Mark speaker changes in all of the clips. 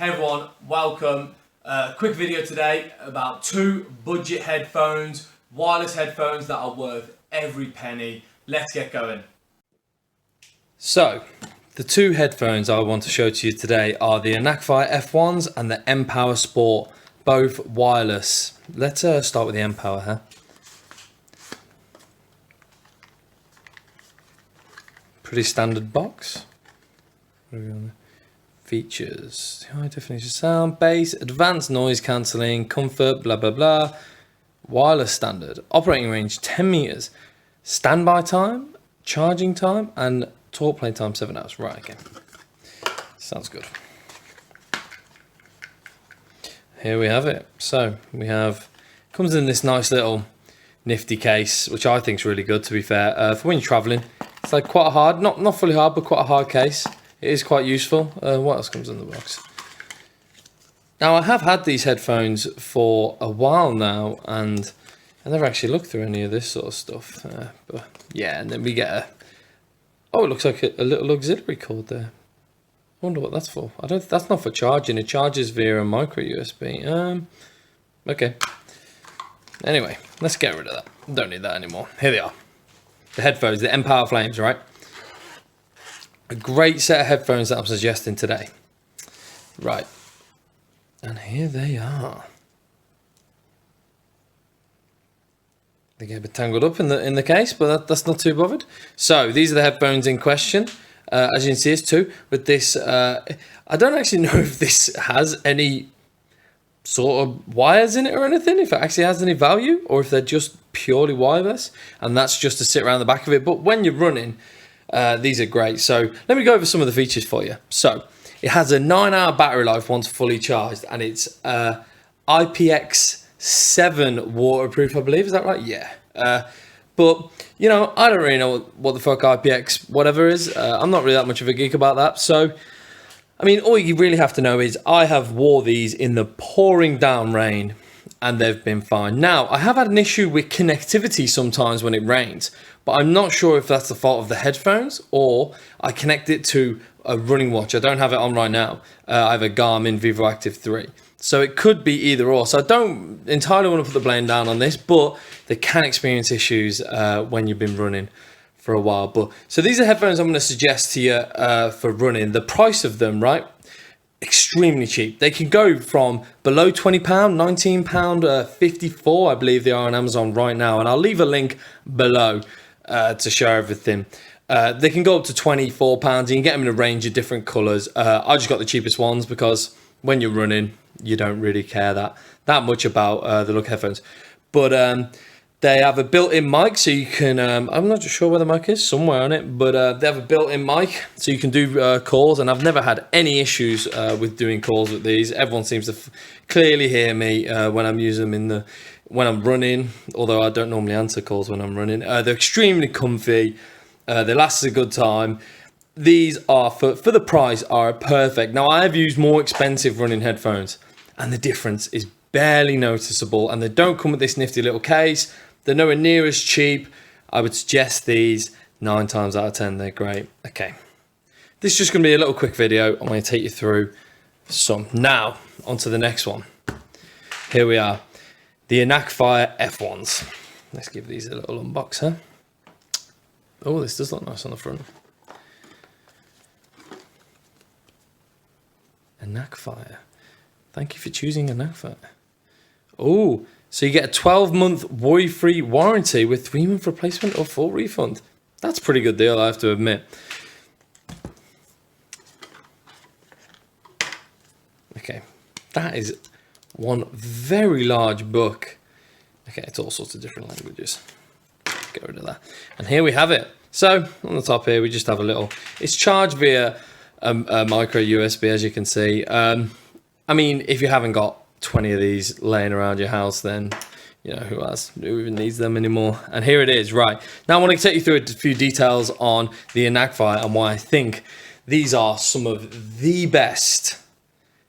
Speaker 1: Hey everyone, welcome. Quick video today about two budget headphones, wireless headphones that are worth every penny. Let's get going. So, the two headphones I want to show to you today are the Mpow F1s and the Mpow Sport, both wireless. Let's start with the Mpow here. Pretty standard box. Features: high definition sound, bass, advanced noise cancelling, comfort, blah blah blah. Wireless standard, operating range 10 meters, standby time, charging time, and talk play time 7 hours. Right, okay. Sounds good. Here we have it. So we have, comes in this nice little nifty case, which I think is really good, to be fair. For when you're traveling, it's like quite a hard, not fully hard, but quite a hard case. It is quite useful. What else comes in the box? Now, I have had these headphones for a while now, and I never actually looked through any of this sort of stuff. But yeah, and then we get a, oh, it looks like a little auxiliary cord there. I wonder what that's for. That's not for charging. It charges via a micro USB. Okay. Anyway, let's get rid of that. Don't need that anymore. Here they are. The headphones, the Mpow Flames, right? A great set of headphones that I'm suggesting today. Right. And here they are. They get a bit tangled up in the case, but that's not too bothered. So these are the headphones in question. As you can see, it's two with this. I don't actually know if this has any sort of wires in it or anything, if it actually has any value, or if they're just purely wireless, and that's just to sit around the back of it. But when you're running, these are great. So let me go over some of the features for you. So it has a 9-hour battery life once fully charged, and it's IPX7 waterproof, I believe. Is that right? Yeah. But you know, I don't really know what the fuck IPX whatever is. I'm not really that much of a geek about that. So I mean, all you really have to know is I have wore these in the pouring down rain, and they've been fine. Now, I have had an issue with connectivity sometimes when it rains, but I'm not sure if that's the fault of the headphones or I connect it to a running watch. I don't have it on right now. I have a Garmin Vivo Active 3. So it could be either or. So I don't entirely want to put the blame down on this, but they can experience issues when you've been running for a while. But so these are headphones I'm going to suggest to you for running. The price of them, right? Extremely cheap. They can go from below £20, £19, 54, I believe they are on Amazon right now, and I'll leave a link below to show everything. They can go up to £24. You can get them in a range of different colors. I just got the cheapest ones because when you're running, you don't really care that much about the look of headphones. But they have a built-in mic, so you can, I'm not sure where the mic is, somewhere on it, but they have a built-in mic, so you can do calls, and I've never had any issues with doing calls with these. Everyone seems to clearly hear me when I'm using them when I'm running, although I don't normally answer calls when I'm running. They're extremely comfy. They last a good time. These are, for the price, are perfect. Now, I have used more expensive running headphones, and the difference is barely noticeable, and they don't come with this nifty little case. They're nowhere near as cheap. I would suggest these 9 times out of 10. They're great. Okay. This is just going to be a little quick video. I'm going to take you through some. Now, on to the next one. Here we are. The Mpow F1s. Let's give these a little unbox, huh? Oh, this does look nice on the front. Mpow. Thank you for choosing Mpow. Oh, so you get a 12-month worry-free warranty with 3-month replacement or full refund. That's a pretty good deal, I have to admit. Okay, that is one very large book. Okay, it's all sorts of different languages. Get rid of that. And here we have it. So on the top here, we just have a little, it's charged via a micro USB, as you can see. I mean, if you haven't got 20 of these laying around your house, then you know who even needs them anymore. And here it is. Right now, I want to take you through a few details on the Mpow and why I think these are some of the best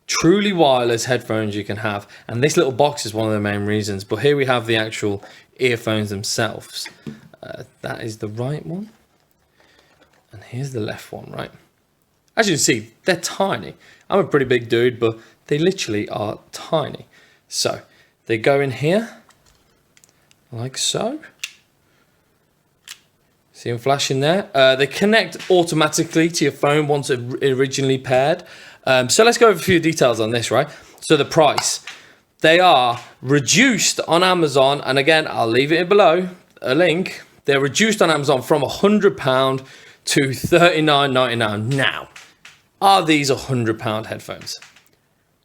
Speaker 1: truly wireless headphones you can have, and this little box is one of the main reasons. But here we have the actual earphones themselves. That is the right one, and here's the left one, right? As you can see, they're tiny. I'm a pretty big dude, but they literally are tiny. So they go in here like so. See them flashing there? They connect automatically to your phone once originally paired. So let's go over a few details on this, right? So the price. They are reduced on Amazon, and again, I'll leave it below, a link. They're reduced on Amazon from £100 to $39.99. Now, are these £100 headphones?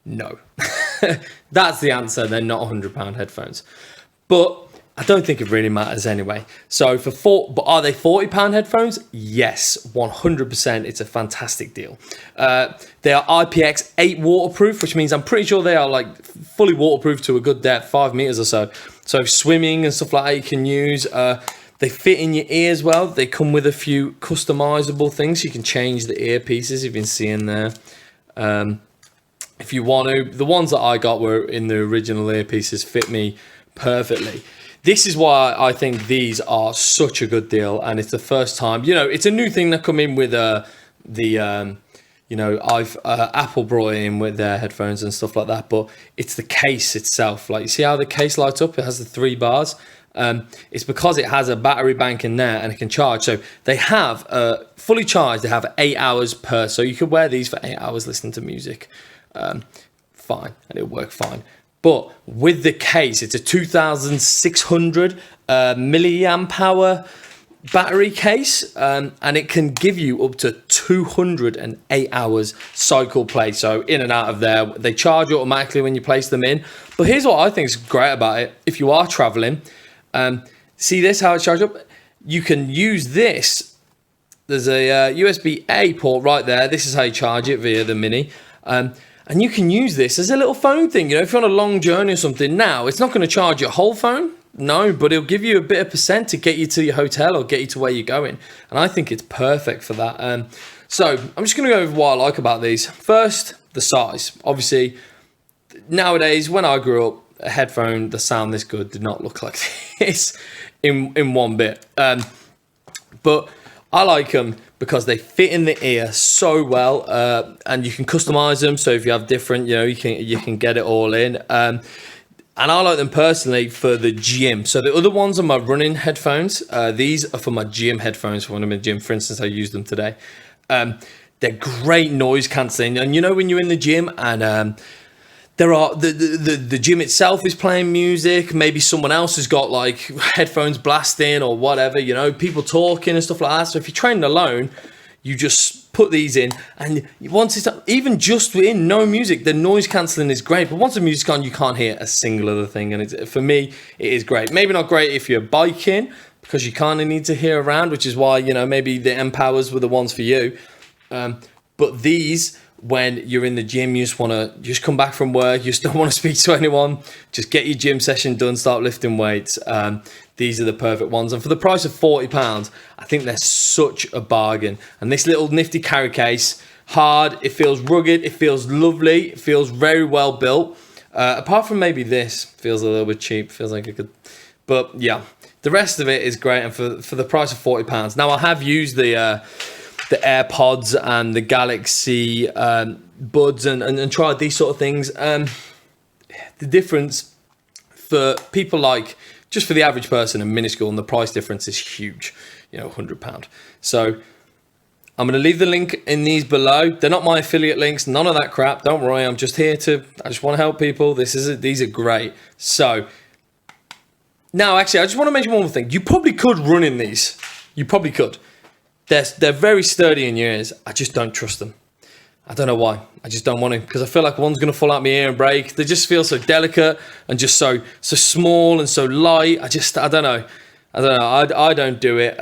Speaker 1: No. That's the answer. They're not £100 headphones. But I don't think it really matters anyway. So but are they £40 headphones? Yes, 100%. It's a fantastic deal. They are IPX8 waterproof, which means I'm pretty sure they are like fully waterproof to a good depth, 5 meters or so. So swimming and stuff like that you can use. They fit in your ear as well. They come with a few customizable things. You can change the earpieces you've been seeing there. If you want to. The ones that I got were in the original earpieces, fit me perfectly. This is why I think these are such a good deal, and it's the first time, it's a new thing that come in with Apple brought it in with their headphones and stuff like that, but it's the case itself. Like, you see how the case lights up? It has the 3 bars. It's because it has a battery bank in there and it can charge. So they have fully charged. They have 8 hours per. So you could wear these for 8 hours, listening to music, fine, and it'll work fine. But with the case, it's a 2,600 milliamp hour battery case, and it can give you up to 208 hours cycle play. So in and out of there, they charge automatically when you place them in. But here's what I think is great about it. If you are traveling, see this, how it's charged up? You can use this. There's a USB-A port right there. This is how you charge it via the Mini. And you can use this as a little phone thing. If you're on a long journey or something, now it's not going to charge your whole phone. No, but it'll give you a bit of percent to get you to your hotel or get you to where you're going. And I think it's perfect for that. So I'm just going to go over what I like about these. First, the size. Obviously, nowadays, when I grew up, a headphone, the sound this good did not look like this in one bit. But I like them because they fit in the ear so well, and you can customize them. So if you have different, you can get it all in. And I like them personally for the gym. So the other ones are my running headphones. These are for my gym headphones for when I'm in the gym. For instance, I used them today. They're great noise cancelling. And when you're in the gym and there are the gym itself is playing music, maybe someone else has got like headphones blasting or whatever, people talking and stuff like that. So if you're training alone, you just put these in, and once it's even just in no music, the noise cancelling is great. But once the music's on, you can't hear a single other thing, and for me, it is great. Maybe not great if you're biking, because you kind of need to hear around, which is why maybe the Mpows were the ones for you. But these, when you're in the gym, you just come back from work, you just don't want to speak to anyone, just get your gym session done, start lifting weights. These are the perfect ones, and for the price of £40, I think they're such a bargain. And this little nifty carry case, hard, it feels rugged, it feels lovely, it feels very well built. Apart from maybe this feels a little bit cheap, feels like it could, but yeah, the rest of it is great. And for the price of £40, now I have used the AirPods and the Galaxy Buds and tried these sort of things. The difference for people like, just for the average person and minuscule, and the price difference is huge, £100. So I'm going to leave the link in these below. They're not my affiliate links, none of that crap. Don't worry, I just want to help people. These are great. So now, actually, I just want to mention one more thing. You probably could run in these. You probably could. They're very sturdy in your ears. I just don't trust them. I don't know why. I just don't want to, because I feel like one's going to fall out my ear and break. They just feel so delicate and just so small and so light. I don't know. I don't do it.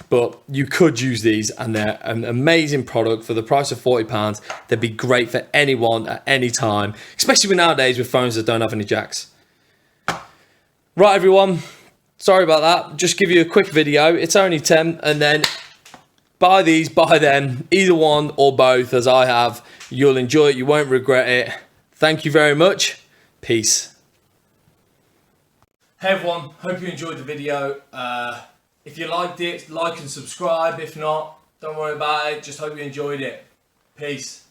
Speaker 1: But you could use these, and they're an amazing product for the price of £40. They'd be great for anyone at any time, especially nowadays with phones that don't have any jacks. Right, everyone. Sorry about that. Just give you a quick video. It's only 10, and then buy these, buy them, either one or both, as I have. You'll enjoy it. You won't regret it. Thank you very much. Peace. Hey everyone, hope you enjoyed the video. If you liked it, like and subscribe. If not, don't worry about it. Just hope you enjoyed it.
Speaker 2: Peace.